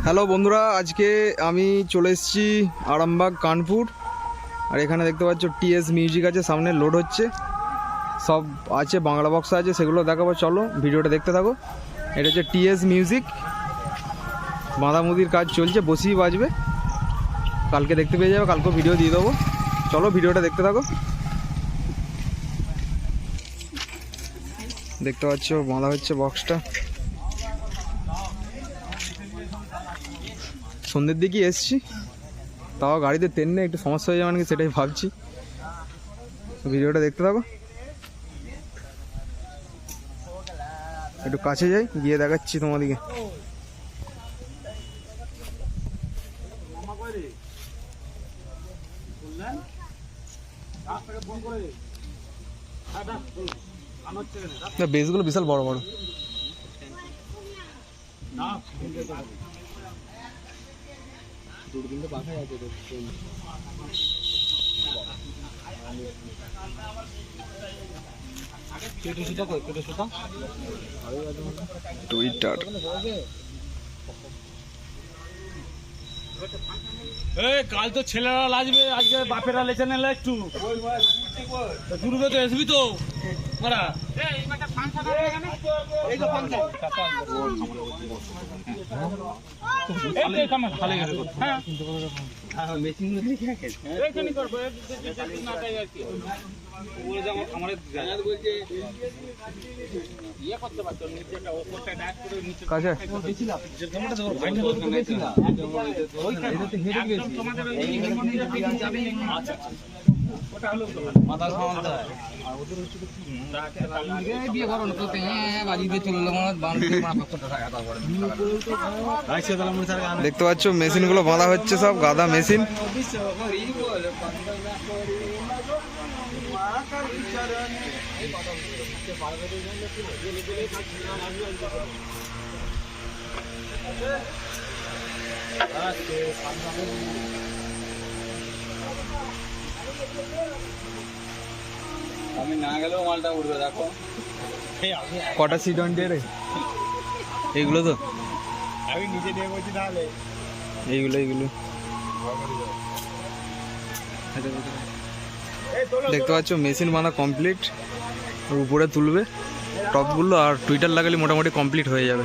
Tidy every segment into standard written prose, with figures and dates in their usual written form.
Hello বন্ধুরা, আজকে আমি চলে এসেছি আরামবাগ কানপুর। আর এখানে দেখতে পাচ্ছ টিএস মিউজিক আছে, সামনে লোড হচ্ছে, সব আছে, বাংলা বক্স আছে, সেগুলো দেখাবো। চলো ভিডিওটা দেখতে থাকো। এটা হচ্ছে টিএস মিউজিক, বাঁধামুদির কাজ চলছে, বসেই বাজবে। কালকে দেখতে পেয়ে যাবে, কালকেও ভিডিও দিয়ে দেবো। চলো ভিডিওটা দেখতে থাকো। দেখতে পাচ্ছ বাঁধা হচ্ছে বক্সটা। সন্ধ্যের দিকে এসছি, তাও গাড়িতে তেল নেই, একটু সমস্যা হয়ে যাবে নাকি সেটাই ভাবছি। ভিডিওটা দেখতে থাকো। একটু কাছে যাই, গিয়ে দেখাচ্ছি তোমাদেরকে। বেসগুলো বিশাল বড় বড়। টুইটার কাল তো ছেলেরা লাগবে, আজকে বাপেরা লেছে নেলে একটু ঘুরবে তো, আসবি তো মারা। দেখতে পাচ্ছ মেশিনগুলো বাঁধা হচ্ছে, সব গাদা মেশিন। আমি না গেলেও মালটা উঠবে, দেখো কটা C20 রে এইগুলো, তো আমি নিচে দিয়ে বলছি তাহলে এইগুলো দেখতে পাচ্ছ মেশিন বাঁধা কমপ্লিট। উপরে তুলবে টপগুলো, আর টুইটার লাগালে মোটামুটি কমপ্লিট হয়ে যাবে।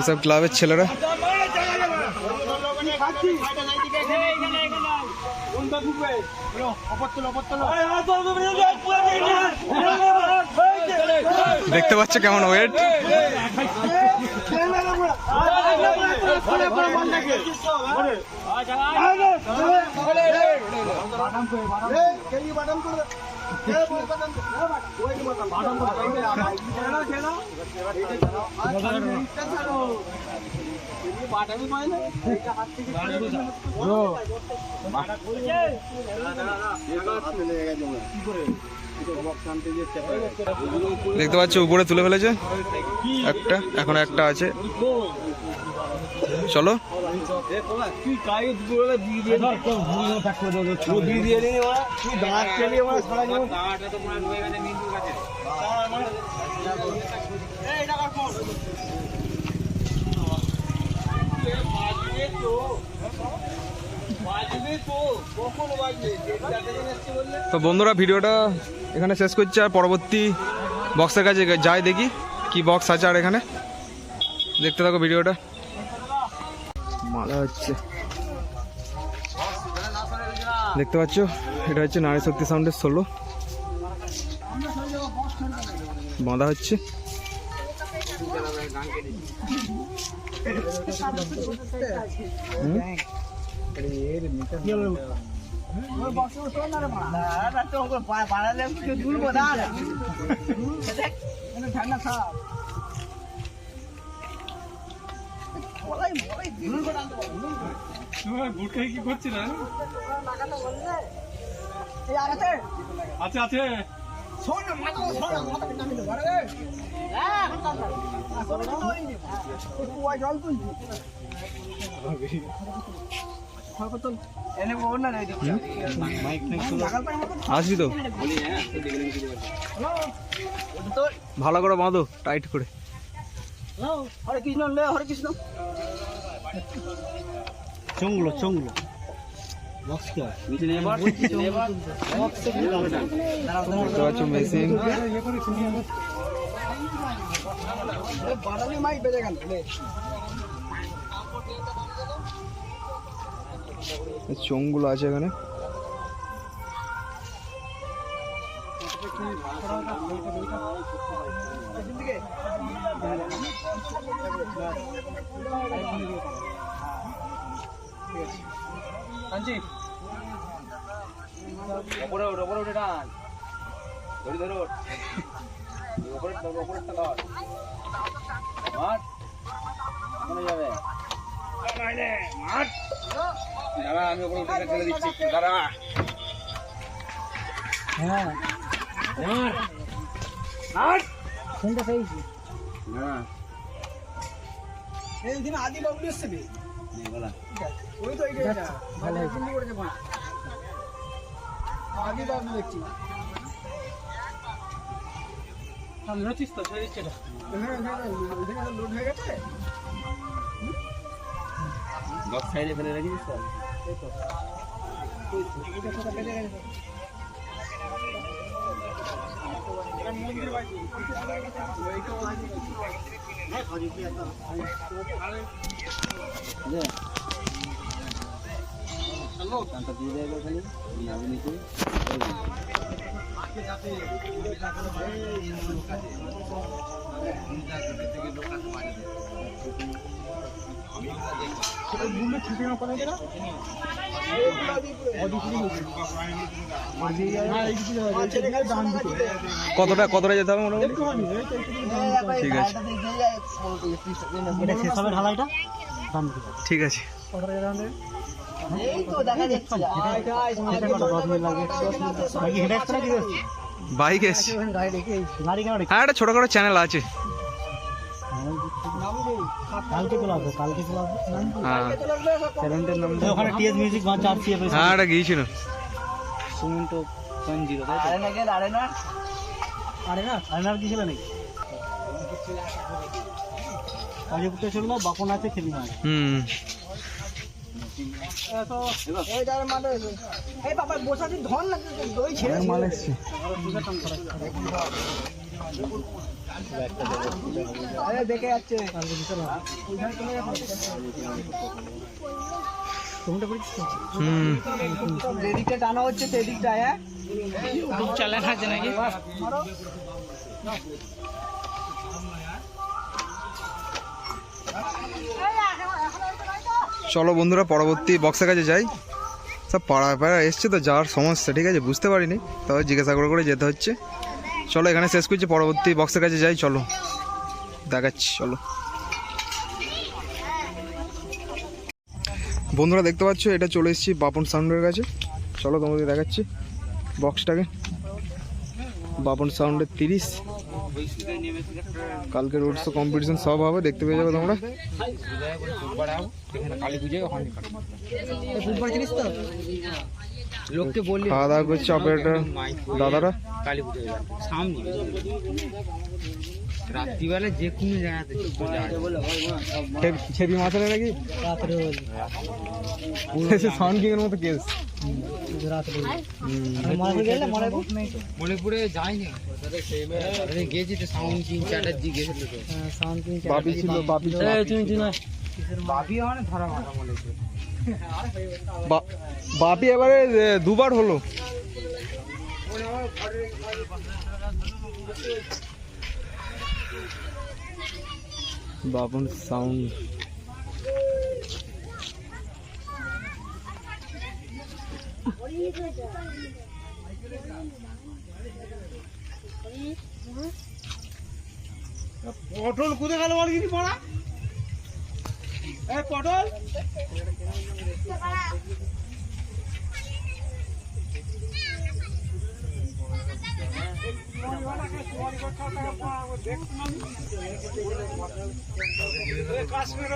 এসব ক্লাবের ছেলেরা। দেখতে পাচ্ছ কেমন ওয়েট। দেখতে পাচ্ছ উপরে তুলে ফেলেছে একটা, এখন একটা আছে। চলো তো বন্ধুরা, ভিডিওটা এখানে শেষ করছি। আর পরবর্তী বক্সের কাছে যাই, দেখি কি বক্স আছে। আর এখানে দেখতে থাকো ভিডিওটা। মালা হচ্ছে, দেখতে পাচ্ছ এটা হচ্ছে নারী শক্তি সাউন্ডের 16 বাঁধা হচ্ছে। কি করছি না আছে আছে জল তুলছি আসবি তো? ভালো করে বাঁধো, টাইট করে। হরে কৃষ্ণ, হরে কৃষ্ণ। চঙ্গুলো চঙ্গুলো দেখতে পাচ্ছ মেশিন। চোঙগুলো আছে এখানে। ওপরে ওঠ, ওপরে উঠে টান। ধরে ধরে ওঠ। ওপরে ধর। মাঠ। কোনে যাবে? দাঁড়া, আমি ওপরে উঠে ফেলে দিচ্ছি। দাঁড়া। হ্যাঁ। মাঠ। কোনটা খাইছি? না। এই দিন আদি বাবু এসেছে বে। নে বলা। ওই তো এইটা। ভালো হিন্দি করেছে বলা। আদি বাবু দেখছি। সামনে হচ্ছিস তো সেই ইচ্ছেটা। হ্যাঁ, লোড হয়ে গেছে। দশ সাইডে ফেলে রেখেছিস তো? এই তো। এটা কোথা ফেলে গেছে? এটা মন্দির বাড়ি। ওইটা বাড়ি। হ্যাঁ, বাড়ি কি আছে? হ্যালো, কানটা দিয়ে দেবে খালি। নাবি নিতে। কতটা যেতে হবে মোটামুটি? ঠিক আছে, ঠিক আছে। বাইক এসছে। হ্যাঁ, একটা ছোটখাটো চ্যানেল আছে। হ্যাঁ, এটা গিয়েছিল। বাপন আছে খেলি মাছ। দেখে যাচ্ছে যেদিকটা টানা হচ্ছে সেদিকটা চ্যালেঞ্জ আছে নাকি? চলো বন্ধুরা, পরবর্তী বক্সের কাছে যাই। সব পাড়া এসছে তো, যাওয়ার সমস্যা, ঠিক আছে, বুঝতে পারিনি, তবে জিজ্ঞাসা করে যেতে হচ্ছে। চলো এখানে শেষ করছি, পরবর্তী বক্সের কাছে যাই। চলো দেখাচ্ছি। চলো বন্ধুরা, দেখতে পাচ্ছ এটা চলে এসেছি বাপন সাউন্ডের কাছে। চলো তোমাদের দেখাচ্ছি বক্সটাকে। বাপন সাউন্ডের 30। কালকে রোড শো কম্পিটিশন সব হবে, দেখতে পেয়ে যাবে তোমরা। লোককে বললি খাওয়া দাওয়া করছে অপারেটর দাদারা। রাত্রিবেলা যে কোনো জায়গাতে ছেবি মাছ নেই নাকি? সাউন্ড কিং এর মতো কেস। মণিপুরে যায়নি, গেছি তো। সাউন্ড কিং চ্যাটার্জি গেছিল তো। বাপি ছিল, বাপি বাপি মানে ধরা মারা মণিপুরে। বাপি এবারে দুবার হলো। বাপন সাউন্ড। পটল কোথায় গেল বল কিছু পড়া? এই পটল কাশ্মীর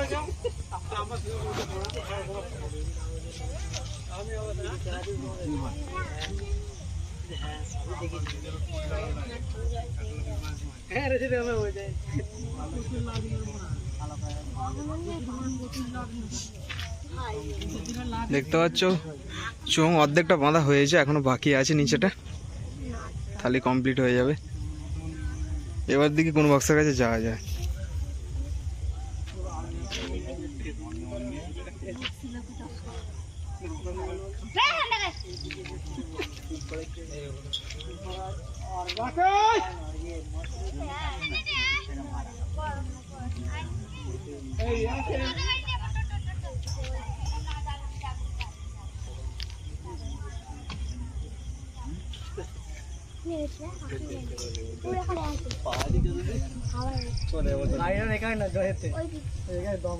হ্যাঁ রে সেটা হয়ে যায়। দেখতে পাচ্ছ চোঙ অর্ধেকটা বাঁধা হয়েছে, এখনো বাকি আছে নিচেটা, তাহলে কমপ্লিট হয়ে যাবে। এবার দিকে কোন বক্সের কাছে যাওয়া যায়। এখানে না জয়েতে এখানে দম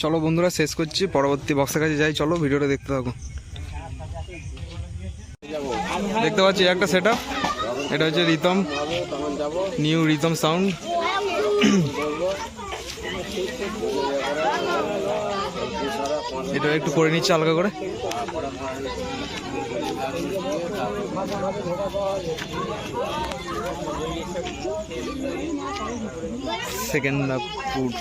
চলো বন্ধুরা শেষ করছি, পরবর্তী বক্সের কাছে যাই। চলো ভিডিওটা দেখতে থাকো। দেখতে পাচ্ছি একটা সেট আপ, এটা হচ্ছে রিতম, নিউ রিতম সাউন্ড। এটা একটু করে নিচ্ছে হালকা করে। সেকেন্ড ফুড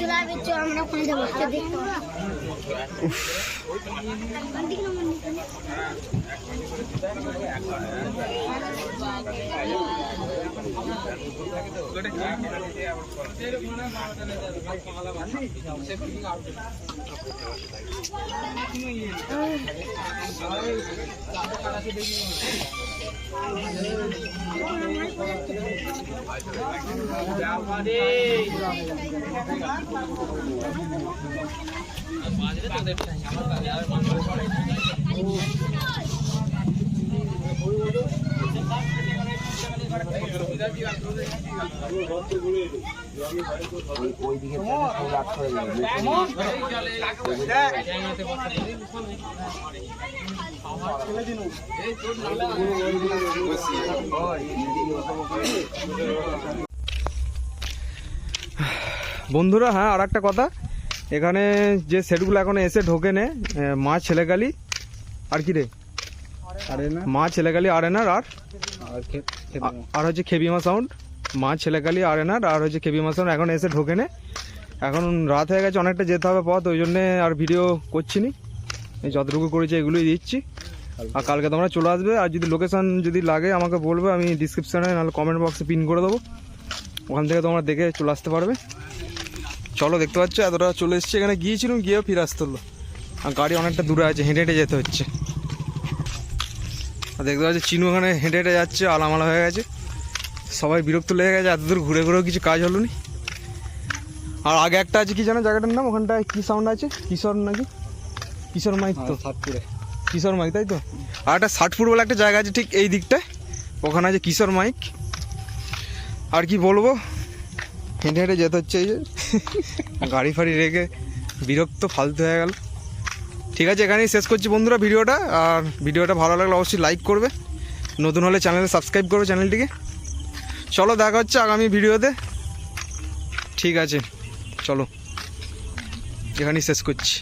বন্ধুরা। হ্যাঁ, আর একটা কথা, এখানে যে সেটগুলো এখন এসে ঢোকে নে, মা ছেলেকালি আর কি রে, মা ছেলেকালি আরেনার আর হচ্ছে খেবিমা সাউন্ড। মা ছেলেকালি আরেনার আর হচ্ছে খেবিমা সাউন্ড এখন এসে ঢোকে নে। এখন রাত হয়ে গেছে, অনেকটা যেতে হবে পথ, ওই জন্যে আর ভিডিও করছি নি, যতটুকু করেছি এগুলোই দিচ্ছি। আর কালকে তোমরা চলে আসবে, আর যদি লোকেশন যদি লাগে আমাকে বলবে, আমি ডিসক্রিপশানে নাহলে কমেন্ট বক্সে পিন করে দেবো, ওখান থেকে তোমরা দেখে চলে আসতে পারবে। চলো দেখতে পাচ্ছ এতটা চলে এসেছি, এখানে গিয়েছিলাম, গিয়েও ফিরে আসতে হলো, আর গাড়ি অনেকটা দূরে আছে, হেঁটে হেঁটে যেতে হচ্ছে। আর দেখতে পাচ্ছি চিনু ওখানে হেঁটে হেঁটে যাচ্ছে, আলামালা হয়ে গেছে, সবাই বিরক্ত লেগে গেছে, এত দূর ঘুরে ঘুরেও কিছু কাজ হলো নি। আর আগে একটা আছে কি জানো জায়গাটার নাম, ওখানটায় কি সাউন্ড আছে, কিশোর নাকি, কিশোর মাইক, তো কিশোর মাইক তাই তো। আর একটা 60 ফুট বলে একটা জায়গা আছে ঠিক এই দিকটায়, ওখানে আছে কিশোর মাইক। আর কি বলবো, হেঁটে হেঁটে যেতে হচ্ছে, এই যে গাড়ি ফাড়ি রেখে বিরক্ত ফালতু হয়ে গেল। ঠিক আছে, এখানেই শেষ করছি বন্ধুরা ভিডিওটা। আর ভিডিওটা ভালো লাগলে অবশ্যই লাইক করবে, নতুন হলে চ্যানেলে সাবস্ক্রাইব করবে চ্যানেলটিকে। চলো দেখা হচ্ছে আগামী ভিডিওতে। ঠিক আছে, চলো এখানেই শেষ করছি।